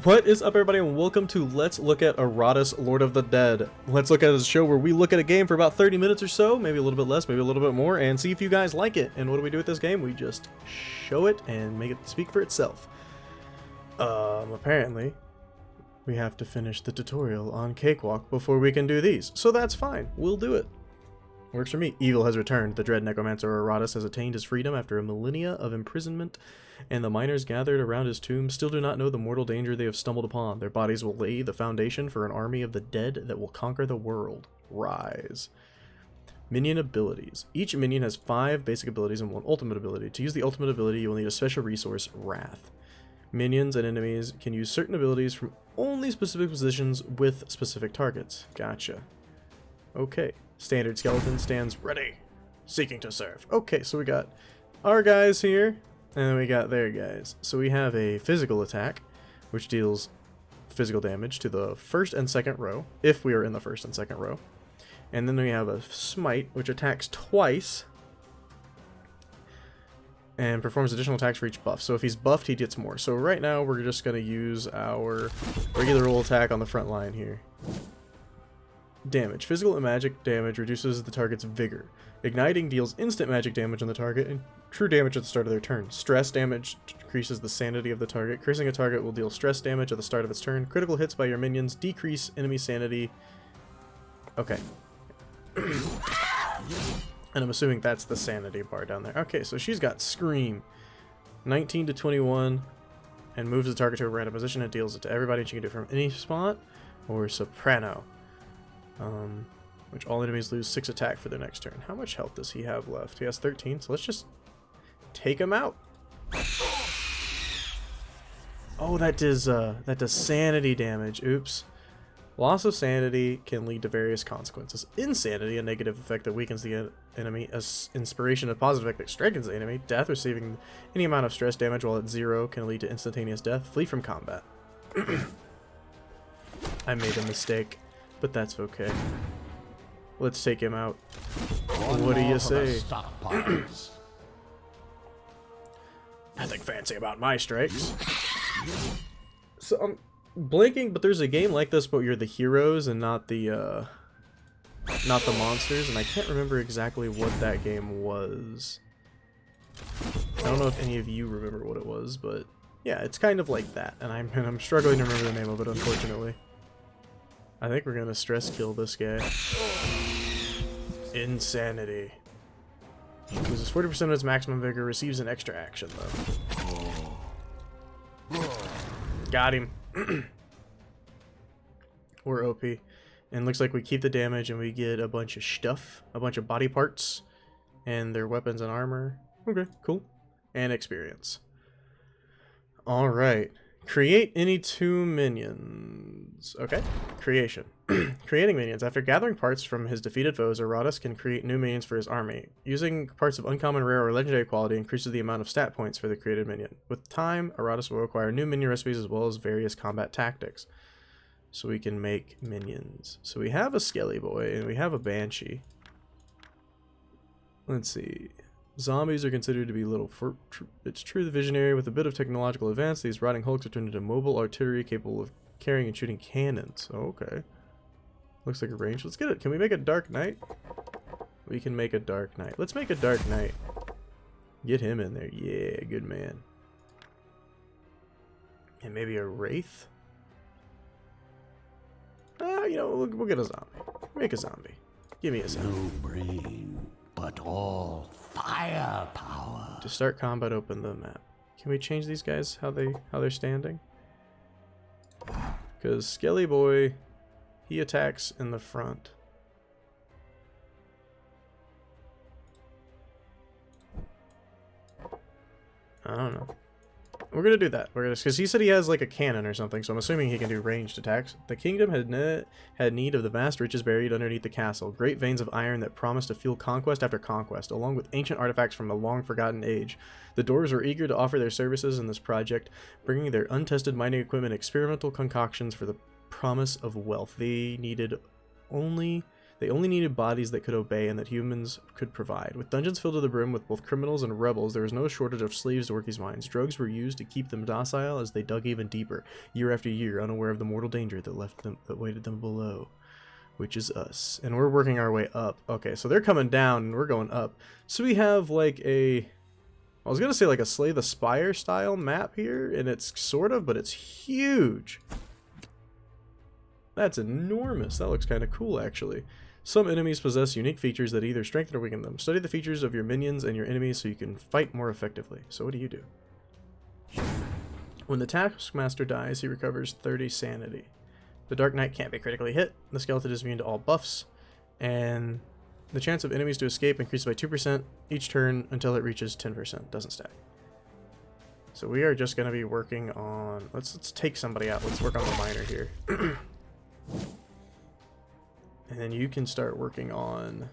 What is up, everybody, and welcome to Let's Look at Iratus, Lord of the Dead. Let's Look at is a show where we look at a game for about 30 minutes or so, maybe a little bit less, maybe a little bit more, and see if you guys like it. And what do we do with this game? We just show it and make it speak for itself. Apparently, we have to finish the tutorial on Cakewalk before we can do these, so that's fine. We'll do it. Works for me. Evil has returned. The dread necromancer Iratus has attained his freedom after a millennia of imprisonment, and the miners gathered around his tomb still do not know the mortal danger they have stumbled upon. Their bodies will lay the foundation for an army of the dead that will conquer the world. Rise. Minion abilities. Each minion has 5 basic abilities and 1 ultimate ability. To use the ultimate ability, you will need a special resource, Wrath. Minions and enemies can use certain abilities from only specific positions with specific targets. Gotcha. Okay. Standard skeleton stands ready, seeking to serve. Okay, so we got our guys here, and we got their guys. So we have a physical attack, which deals physical damage to the first and second row, if we are in the first and second row. And then we have a smite, which attacks twice, and performs additional attacks for each buff. So if he's buffed, he gets more. So right now, we're just going to use our regular roll attack on the front line here. Damage. Physical and magic damage reduces the target's vigor. Igniting deals instant magic damage on the target and true damage at the start of their turn. Stress damage decreases the sanity of the target. Cursing a target will deal stress damage at the start of its turn. Critical hits by your minions decrease enemy sanity. Okay. And I'm assuming that's the sanity bar down there. Okay, so she's got Scream. 19 to 21. And moves the target to a random position and deals it to everybody. She can do it from any spot. Or Soprano. Which all enemies lose 6 attack for their next turn. How much health does he have left? He has 13, so let's just take him out. Oh, that does sanity damage. Oops. Loss of sanity can lead to various consequences. Insanity, a negative effect that weakens the enemy. As inspiration, a positive effect that strengthens the enemy. Death, receiving any amount of stress damage while at 0 can lead to instantaneous death. Flee from combat. I made a mistake. But that's okay. Let's take him out. What do you say? Nothing fancy about my strikes. So I'm blanking, but there's a game like this, but you're the heroes and not the monsters, and I can't remember exactly what that game was. I don't know if any of you remember what it was, but yeah, it's kind of like that, and I'm struggling to remember the name of it, unfortunately. I think we're gonna stress kill this guy. Insanity. Loses 40% of its maximum vigor, receives an extra action though. Got him. We're OP. And looks like we keep the damage and we get a bunch of stuff. A bunch of body parts. And their weapons and armor. Okay, cool. And experience. Alright. Create any 2 minions. Okay. Creation. Creating minions. After gathering parts from his defeated foes, Iratus can create new minions for his army. Using parts of uncommon, rare, or legendary quality increases the amount of stat points for the created minion. With time, Iratus will acquire new minion recipes as well as various combat tactics. So we can make minions. So we have a Skelly Boy and we have a Banshee. Let's see. Zombies are considered to be little. It's true, the visionary with a bit of technological advance, these rotting hulks are turned into mobile artillery capable of carrying and shooting cannons. Oh, okay. Looks like a range. Let's get it. Can we make a Dark Knight? We can make a Dark Knight. Let's make a Dark Knight. Get him in there. Yeah, good man. And maybe a Wraith? You know, we'll get a zombie. Make a zombie. Give me a zombie. No brain, but all firepower. To start combat, open the map. Can we change these guys how they're standing? Because Skelly Boy, he attacks in the front. I don't know. We're gonna do that. We're gonna, because he said he has like a cannon or something, so I'm assuming he can do ranged attacks. The kingdom had need of the vast riches buried underneath the castle, great veins of iron that promised to fuel conquest after conquest, along with ancient artifacts from a long-forgotten age. The Dwarves were eager to offer their services in this project, bringing their untested mining equipment, experimental concoctions for the promise of wealth. They They only needed bodies that could obey and that humans could provide. With dungeons filled to the brim with both criminals and rebels, there was no shortage of slaves to work these mines. Drugs were used to keep them docile as they dug even deeper, year after year, unaware of the mortal danger that waited them below, which is us. And we're working our way up. Okay, so they're coming down and we're going up. So we have like I was gonna say like a Slay the Spire style map here, and it's sort of, but it's huge. That's enormous. That looks kind of cool, actually. Some enemies possess unique features that either strengthen or weaken them. Study the features of your minions and your enemies so you can fight more effectively. So what do you do? When the Taskmaster dies, he recovers 30 sanity. The Dark Knight can't be critically hit. The skeleton is immune to all buffs. And the chance of enemies to escape increases by 2% each turn until it reaches 10%. Doesn't stack. So we are just going to be working on... Let's take somebody out. Let's work on the miner here. And then you can start working on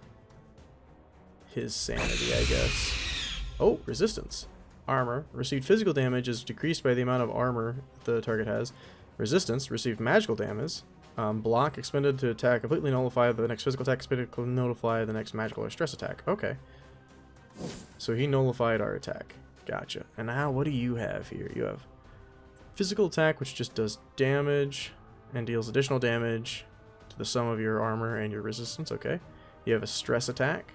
his sanity, I guess. Oh, resistance. Armor. Received physical damage is decreased by the amount of armor the target has. Resistance. Received magical damage. Block. Expended to attack. Completely nullify the next physical attack. Expended to nullify the next magical or stress attack. Okay. So he nullified our attack. Gotcha. And now what do you have here? You have physical attack, which just does damage and deals additional damage to the sum of your armor and your resistance. Okay. You have a stress attack.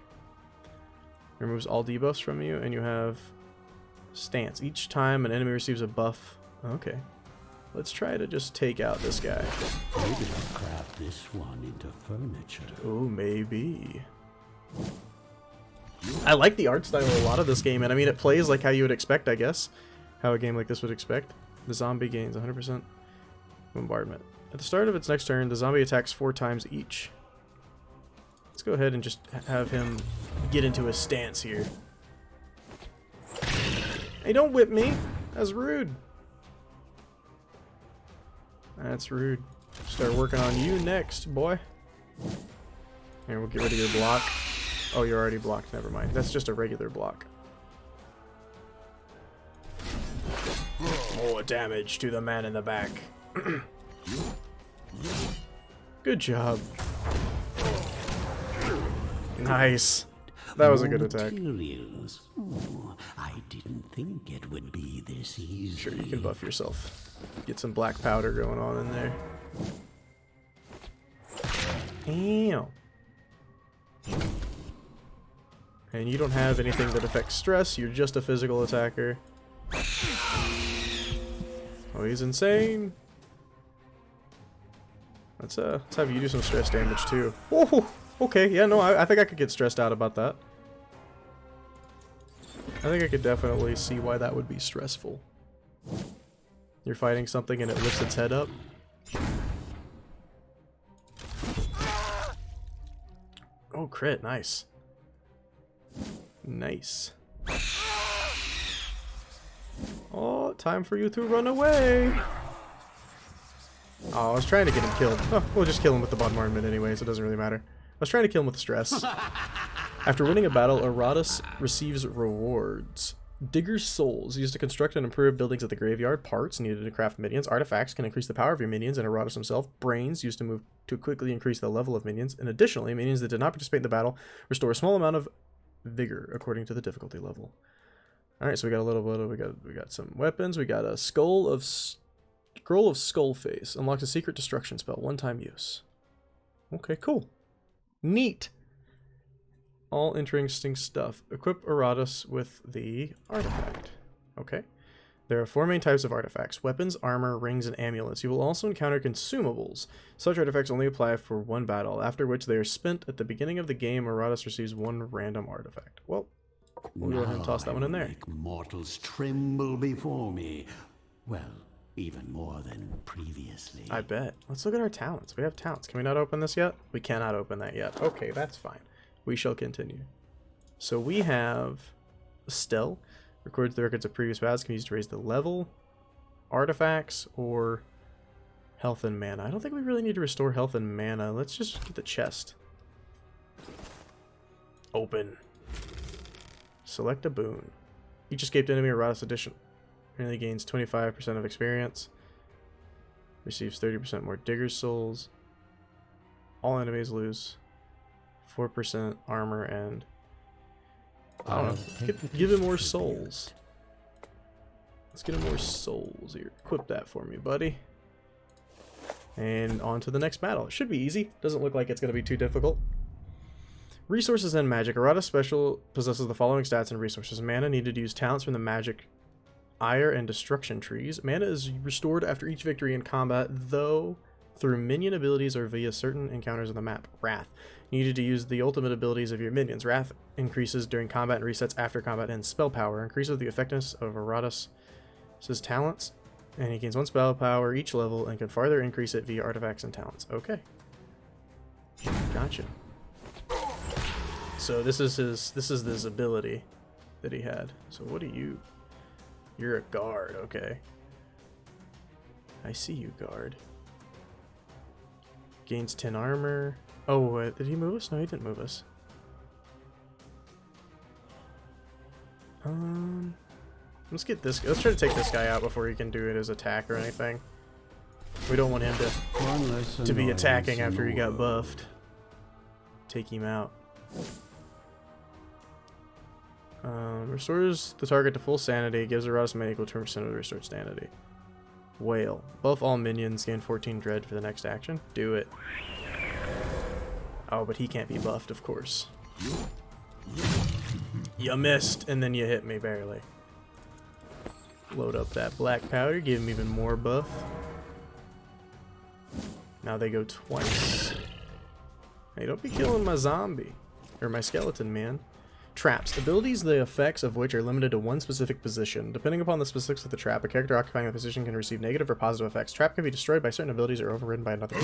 Removes all debuffs from you, and you have stance. Each time an enemy receives a buff. Okay. Let's try to just take out this guy. Maybe I'll craft this one into furniture. Oh, maybe. I like the art style a lot of this game, and I mean, it plays like how you would expect, I guess. How a game like this would expect. The zombie gains 100% bombardment. At the start of its next turn, the zombie attacks 4 times each. Let's go ahead and just have him get into his stance here. Hey, don't whip me! That's rude. That's rude. Start working on you next, boy. Here, we'll get rid of your block. Oh, you're already blocked. Never mind. That's just a regular block. More damage to the man in the back. Good job. Nice. That was a good attack. Materials. Oh, I didn't think it would be this easy. Sure, you can buff yourself. Get some black powder going on in there. Damn. And you don't have anything that affects stress. You're just a physical attacker. Oh, he's insane. Let's have you do some stress damage too. Oh, okay. Yeah, no, I think I could get stressed out about that. I think I could definitely see why that would be stressful. You're fighting something and it lifts its head up. Oh, crit. Nice. Nice. Oh, time for you to run away. Oh, I was trying to get him killed. Oh, we'll just kill him with the bombardment anyway, so it doesn't really matter. I was trying to kill him with stress. After winning a battle, Iratus receives rewards. Digger's Souls, used to construct and improve buildings at the graveyard. Parts, needed to craft minions. Artifacts can increase the power of your minions and Iratus himself. Brains, used to move to quickly increase the level of minions. And additionally, minions that did not participate in the battle restore a small amount of vigor according to the difficulty level. Alright, so we got a little bit of, we got some weapons. We got a Scroll of Skullface. Unlocks a secret destruction spell. One-time use. Okay, cool. Neat. All interesting stuff. Equip Iratus with the artifact. Okay. There are 4 main types of artifacts. Weapons, armor, rings, and amulets. You will also encounter consumables. Such artifacts only apply for one battle, after which they are spent at the beginning of the game. Iratus receives 1 random artifact. Well, we'll go ahead and toss that one in there. Make mortals tremble before me. Well, even more than previously. I bet. Let's look at our talents. We have talents. Can we not open this yet? We cannot open that yet. Okay, that's fine. We shall continue. So we have Stell. Records the records of previous battles. Can be used to raise the level. Artifacts or health and mana. I don't think we really need to restore health and mana. Let's just get the chest. Open. Select a boon. Each escaped enemy or Iratus addition only gains 25% of experience. Receives 30% more Digger's Souls. All enemies lose 4% armor and... I don't know. Give him more souls. Let's get him more souls here. Equip that for me, buddy. And on to the next battle. It should be easy. Doesn't look like it's going to be too difficult. Resources and magic. Iratus special possesses the following stats and resources. Mana needed to use talents from the magic ire and destruction trees. Mana is restored after each victory in combat, though through minion abilities or via certain encounters on the map. Wrath. Needed to use the ultimate abilities of your minions. Wrath increases during combat and resets after combat, and spell power increases the effectiveness of Iratus' talents. And he gains 1 spell power each level and can further increase it via artifacts and talents. Okay. Gotcha. So this is this ability that he had. So what are you? You're a guard, okay. I see you, guard. Gains 10 armor. Oh, wait, did he move us? No, he didn't move us. Let's get this. Let's try to take this guy out before he can do it as attack or anything. We don't want him to be attacking after he got buffed. Take him out. Restores the target to full sanity. Gives Iratus mana equal to 2% of the restored sanity. Whale. Buff all minions. Gain 14 dread for the next action. Do it. Oh, but he can't be buffed, of course. You missed, and then you hit me barely. Load up that black powder, give him even more buff. Now they go twice. Hey, don't be killing my zombie. Or my skeleton, man. Traps. Abilities, the effects of which are limited to one specific position. Depending upon the specifics of the trap, a character occupying the position can receive negative or positive effects. Trap can be destroyed by certain abilities or overridden by another.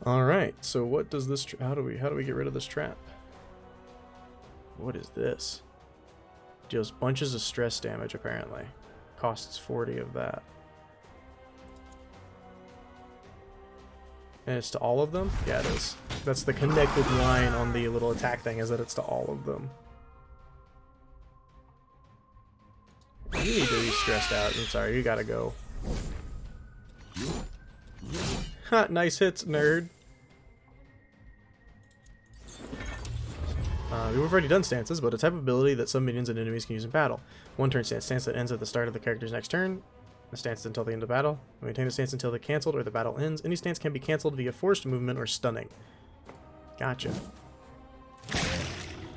Alright, so what does this... How do we get rid of this trap? What is this? Deals bunches of stress damage, apparently. Costs 40 of that. And it's to all of them? Yeah, it is. That's the connected line on the little attack thing, is that it's to all of them. You need to be stressed out. I'm sorry, you gotta go. Ha, nice hits, nerd. We've already done stances, but a type of ability that some minions and enemies can use in battle. One turn stance. Stance that ends at the start of the character's next turn. A stance until the end of battle. Maintain a stance until they're cancelled or the battle ends. Any stance can be cancelled via forced movement or stunning. Gotcha.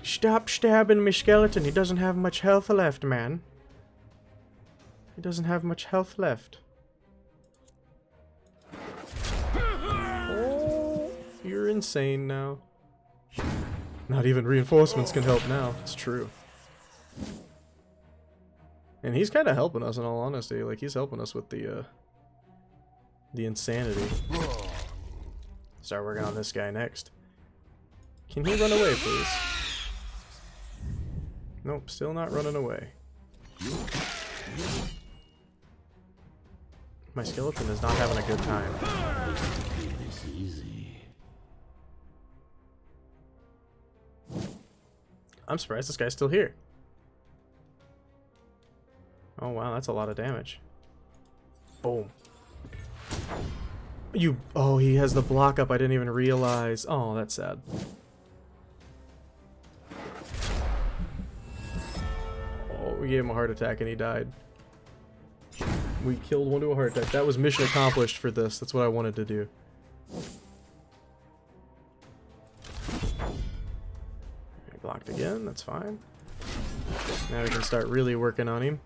Stop stabbing me, skeleton. He doesn't have much health left, man. He doesn't have much health left. Oh, you're insane now. Not even reinforcements can help now. It's true. And he's kind of helping us, in all honesty. Like, he's helping us with the insanity. Start working on this guy next. Can he run away, please? Nope, still not running away. My skeleton is not having a good time. It's easy. I'm surprised this guy's still here. Oh wow, that's a lot of damage. Boom. Oh, he has the block up. I didn't even realize. Oh, that's sad. Oh, we gave him a heart attack and he died. We killed one to a heart attack. That was mission accomplished for this. That's what I wanted to do. Blocked again, that's fine. Now we can start really working on him.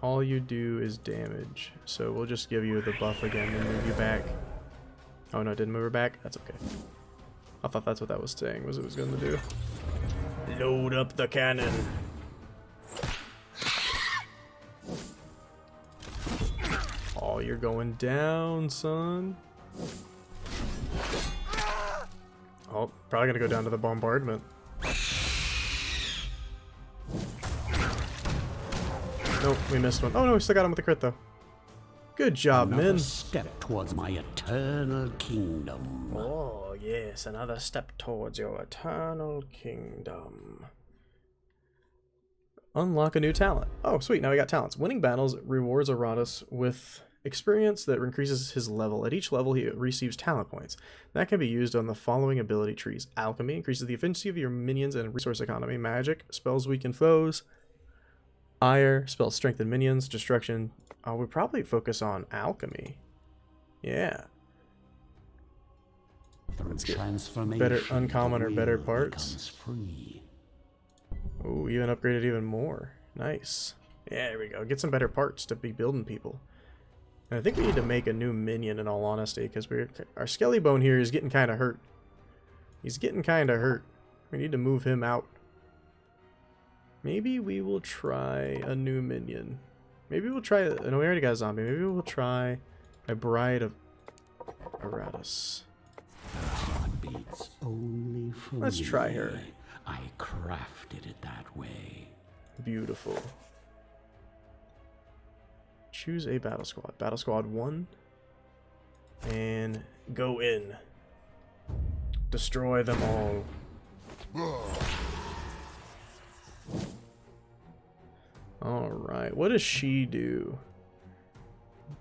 All you do is damage, so we'll just give you the buff again and move you back. Oh no, it didn't move her back? That's okay. I thought that's what that was saying, was it was going to do. Load up the cannon. Oh, you're going down, son. Oh, probably gonna go down to the bombardment. Nope, we missed one. Oh no, we still got him with the crit though. Good job, men. Step towards my eternal kingdom. Oh yes, another step towards your eternal kingdom. Unlock a new talent. Oh, sweet. Now we got talents. Winning battles rewards Iratus with experience that increases his level. At each level, he receives talent points. That can be used on the following ability trees. Alchemy increases the efficiency of your minions and resource economy. Magic, spells weaken foes. Ire, spells strengthen minions. Destruction. Oh, we probably focus on alchemy. Yeah. Let's get better uncommon or better parts. Oh, even upgraded even more. Nice. Yeah, there we go. Get some better parts to be building people. And I think we need to make a new minion in all honesty, because our Skelly Bone here is getting kind of hurt. He's getting kind of hurt. We need to move him out. Maybe we will try a new minion. Maybe we'll try... No, we already got a zombie. Maybe we'll try a Bride of Iratus. Let's try her. I crafted it that way. Beautiful. Choose a battle squad. Battle squad 1. And go in. Destroy them all. Alright, what does she do?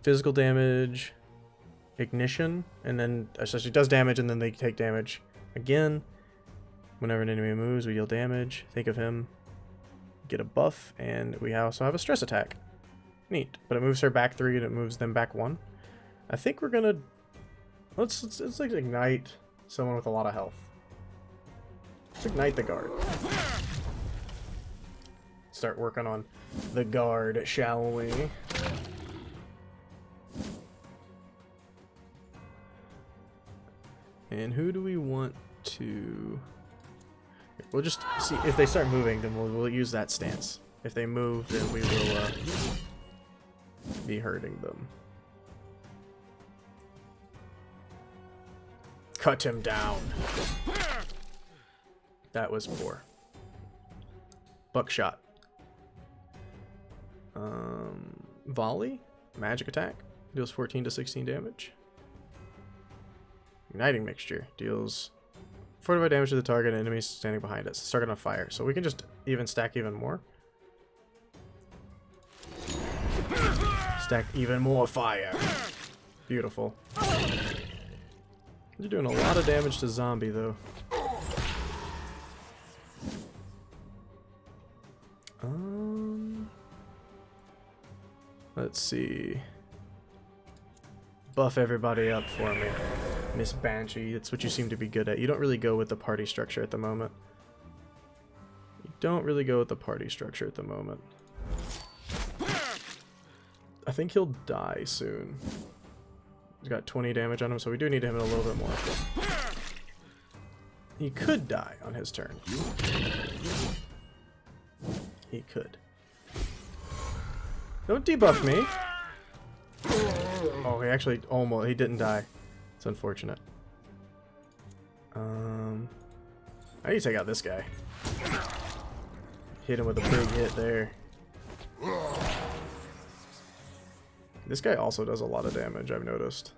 Physical damage, ignition, and then so she does damage and then they take damage again. Whenever an enemy moves, we deal damage. Think of him. Get a buff, and we also have a stress attack. Neat. But it moves her back 3 and it moves them back 1. I think we're gonna... Let's like ignite someone with a lot of health. Let's ignite the guard. Start working on the guard, shall we? And who do we want to... We'll just see if they start moving, then we'll use that stance. If they move, then we will be hurting them. Cut him down. That was poor. Buckshot. Volley, magic attack, deals 14 to 16 damage. Igniting mixture deals 45 damage to the target and enemies standing behind us. Start on fire, so we can just even stack even more. Stack even more fire. Beautiful. You're doing a lot of damage to zombie though. Let's see. Buff everybody up for me, Miss Banshee. That's what you seem to be good at. You don't really go with the party structure at the moment. I think he'll die soon. He's got 20 damage on him, so we do need him in a little bit more. He could die on his turn. He could. Don't debuff me. Oh, he actually almost... He didn't die. It's unfortunate. I need to take out this guy. Hit him with a big hit there. This guy also does a lot of damage, I've noticed.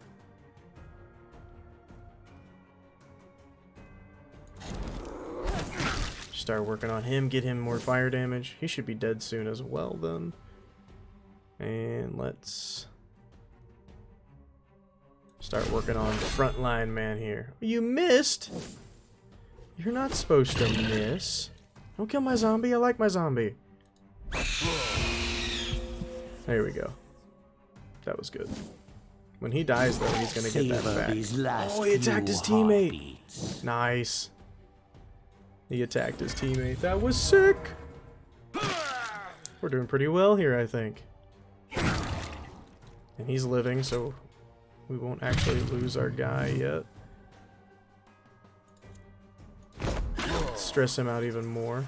Start working on him, get him more fire damage. He should be dead soon as well then. And let's start working on the frontline man here. You missed! You're not supposed to miss. Don't kill my zombie, I like my zombie. There we go. That was good. When he dies though, he's gonna get that back. Oh, he attacked his teammate! Nice. He attacked his teammate. That was sick! We're doing pretty well here, I think. And he's living, so we won't actually lose our guy yet. Let's stress him out even more.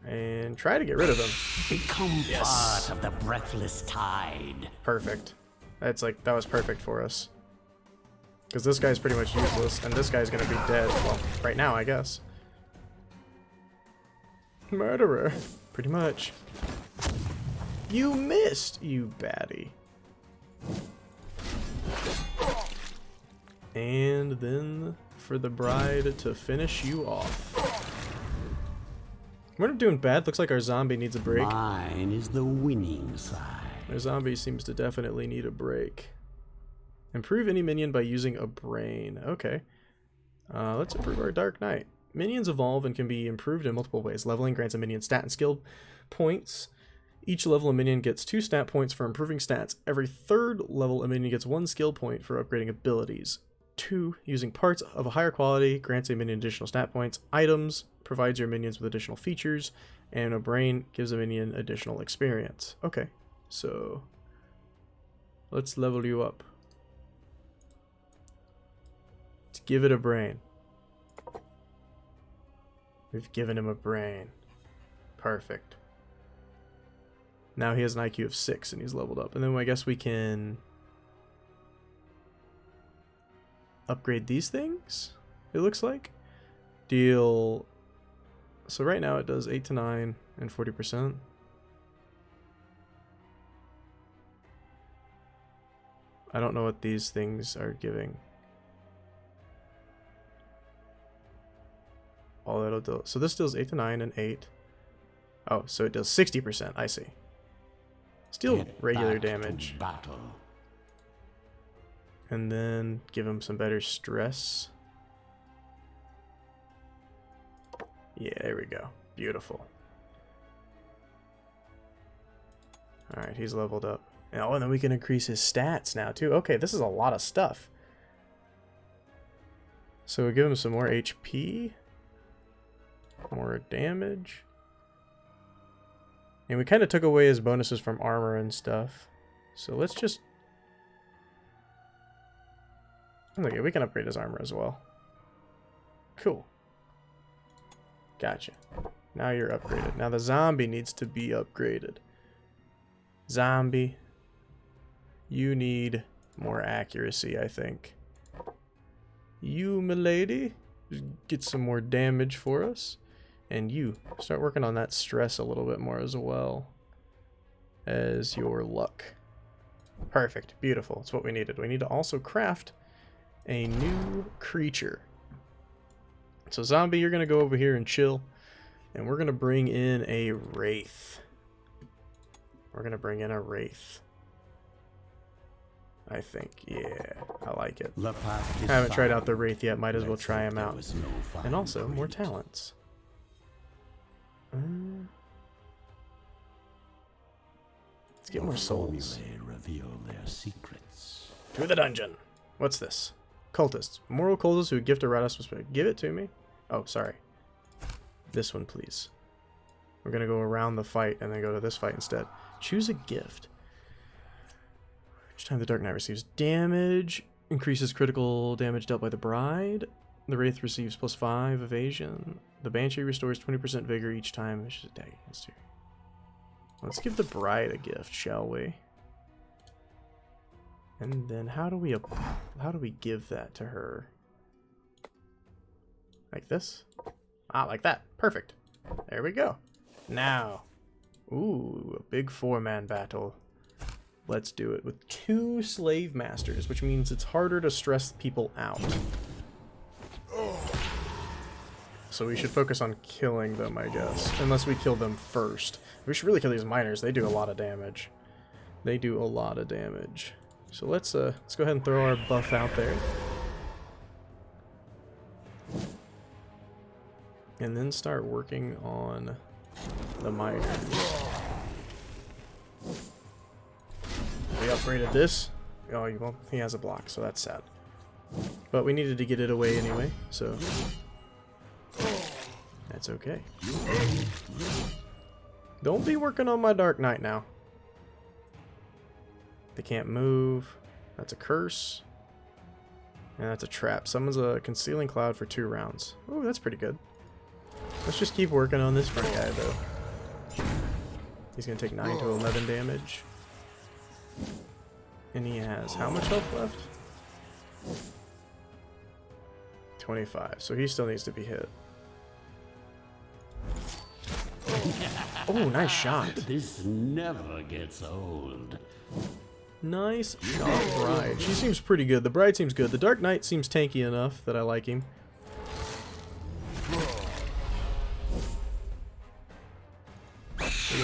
And try to get rid of him. Become part of the breathless tide. Perfect. That's like, that was perfect for us. Because this guy's pretty much useless, and this guy's gonna be dead. Well, right now, I guess. Murderer. Pretty much. You missed, you baddie. And then for the bride to finish you off. We're not doing bad. Looks like our zombie needs a break. Mine is the winning side. Our zombie seems to definitely need a break. Improve any minion by using a brain. Okay. Let's improve our Dark Knight. Minions evolve and can be improved in multiple ways. Leveling grants a minion stat and skill points. Each level a minion gets 2 stat points for improving stats. Every third level a minion gets 1 skill point for upgrading abilities. 2. Using parts of a higher quality grants a minion additional stat points. Items provides your minions with additional features. And a brain gives a minion additional experience. Okay, so let's level you up. Let's give it a brain. We've given him a brain. Perfect. Now he has an IQ of 6 and he's leveled up. And then I guess we can upgrade these things, it looks like. Deal... So right now it does 8 to 9 and 40%. I don't know what these things are giving. All that'll do. So this deals 8 to 9 and 8. Oh, so it does 60%. I see. Still regular damage. Battle. And then give him some better stress. Yeah, there we go. Beautiful. Alright, he's leveled up. Oh, and then we can increase his stats now, too. Okay, this is a lot of stuff. So we give him some more HP. More damage. And we kind of took away his bonuses from armor and stuff. So let's just... Okay, we can upgrade his armor as well. Cool. Gotcha. Now you're upgraded. Now the zombie needs to be upgraded. Zombie. You need more accuracy, I think. You, milady, get some more damage for us. And you, start working on that stress a little bit more as well as your luck. Perfect. Beautiful. That's what we needed. We need to also craft a new creature. So zombie, you're going to go over here and chill. And we're going to bring in a wraith. We're going to bring in a wraith. I think. Yeah, I like it. I haven't tried out the wraith yet. Might as well try him out. And also, more talents. Let's get more souls. Reveal their secrets. To the dungeon. What's this? Cultists. Moral cultists who gift Iratus. Give it to me. Oh, sorry. This one, please. We're going to go around the fight and then go to this fight instead. Choose a gift. Each time the Dark Knight receives damage, increases critical damage dealt by the bride. The Wraith receives +5 evasion. The Banshee restores 20% vigor each time it's attack against you. Let's give the bride a gift, shall we? And then how do we give that to her? Like this? Ah, like that. Perfect. There we go. Now, ooh, a big 4-man battle. Let's do it with 2 slave masters, which means it's harder to stress people out. So we should focus on killing them, I guess. Unless we kill them first. We should really kill these miners. They do a lot of damage. They do a lot of damage. So let's go ahead and throw our buff out there. And then start working on the miners. We upgraded this. Oh, well, he has a block, so that's sad. But we needed to get it away anyway, so that's okay. Don't be working on my Dark Knight now. They can't move. That's a curse. And that's a trap. Summons a concealing cloud for 2 rounds. Oh, that's pretty good. Let's just keep working on this front guy, though. He's going to take 9 to 11 damage. And he has how much health left? 25. So he still needs to be hit. Oh, nice shot. This never gets old. Nice shot, Bride. She seems pretty good. The Bride seems good. The Dark Knight seems tanky enough that I like him.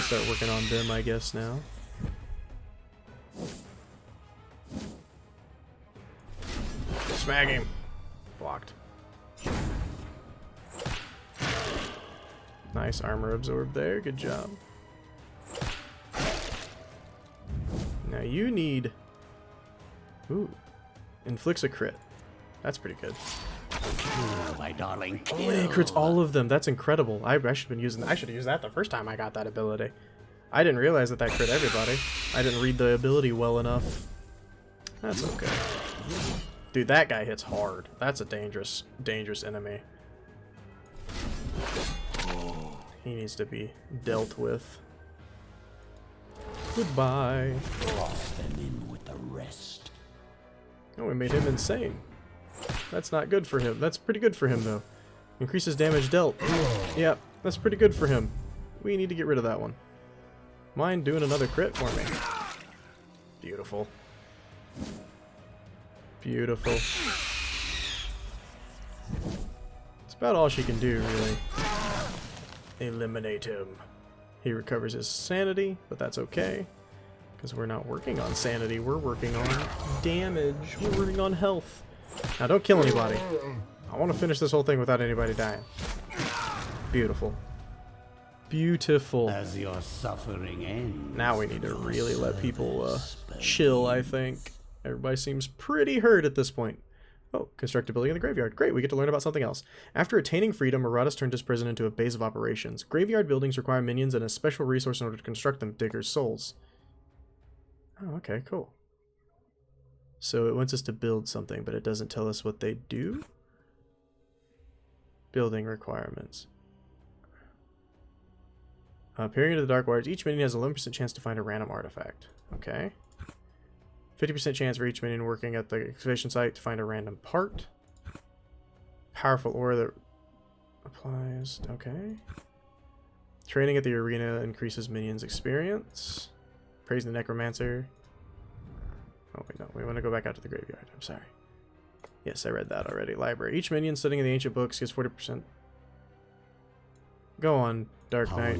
can start working on them, I guess, now. Smack him. Blocked. Nice armor absorb there. Good job. Now you need... Ooh. Inflicts a crit. That's pretty good. Oh, my darling. Oh, it crits all of them. That's incredible. I should have been using. I should have used that the first time I got that ability. I didn't realize that crit everybody. I didn't read the ability well enough. That's okay. Dude, that guy hits hard. That's a dangerous enemy. He needs to be dealt with. Goodbye. Toss them in with the rest. Oh, we made him insane. That's not good for him. That's pretty good for him, though. Increases damage dealt. Yeah, that's pretty good for him. We need to get rid of that one. Mind doing another crit for me? Beautiful. Beautiful. That's about all she can do, really. Eliminate him. He recovers his sanity, but that's okay. Because we're not working on sanity, we're working on damage. We're working on health. Now don't kill anybody. I want to finish this whole thing without anybody dying. Beautiful. Beautiful. As your suffering ends, now we need to really let people chill, I think. Everybody seems pretty hurt at this point. Oh, constructability in the graveyard. Great, we get to learn about something else. After attaining freedom, Iratus turned his prison into a base of operations. Graveyard buildings require minions and a special resource in order to construct them, Digger's Souls. Oh, okay, cool. So it wants us to build something, but it doesn't tell us what they do? Building requirements. Peering into the dark waters, each minion has an 11% chance to find a random artifact. Okay. 50% chance for each minion working at the excavation site to find a random part. Powerful aura that applies. Okay. Training at the arena increases minions' experience. Praising the necromancer. Oh wait, no. We want to go back out to the graveyard. I'm sorry. Yes, I read that already. Library. Each minion sitting in the ancient books gets 40%. Go on, Dark Knight.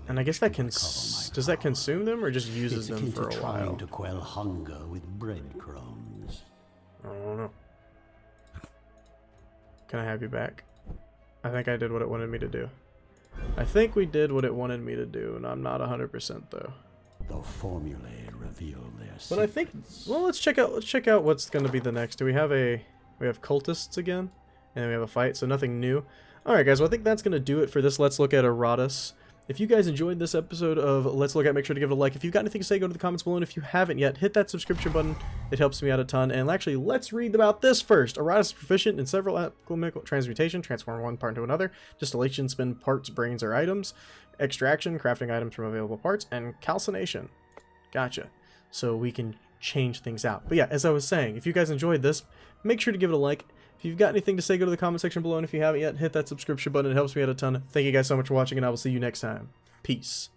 And I guess that can... Does that consume them or just uses them for a while? To quell hunger with breadcrumbs. I don't know. Can I have you back? I think I did what it wanted me to do. I think we did what it wanted me to do, and I'm not 100% though. The formulae reveal their secrets. But I think, well, let's check out what's going to be the next. Do we have cultists again, and then we have a fight, so nothing new. All right, guys. Well, I think that's going to do it for this Let's Look at Iratus. If you guys enjoyed this episode of Let's Look At, make sure to give it a like. If you've got anything to say, go to the comments below. And if you haven't yet, hit that subscription button. It helps me out a ton. And actually, let's read about this first. Iratus is proficient in several alchemical transmutation, transform one part into another, distillation, spin parts, brains, or items, extraction, crafting items from available parts, and calcination. Gotcha. So we can change things out. But yeah, as I was saying, if you guys enjoyed this, make sure to give it a like. If you've got anything to say, go to the comment section below, and if you haven't yet, hit that subscription button. It helps me out a ton. Thank you guys so much for watching, and I will see you next time. Peace.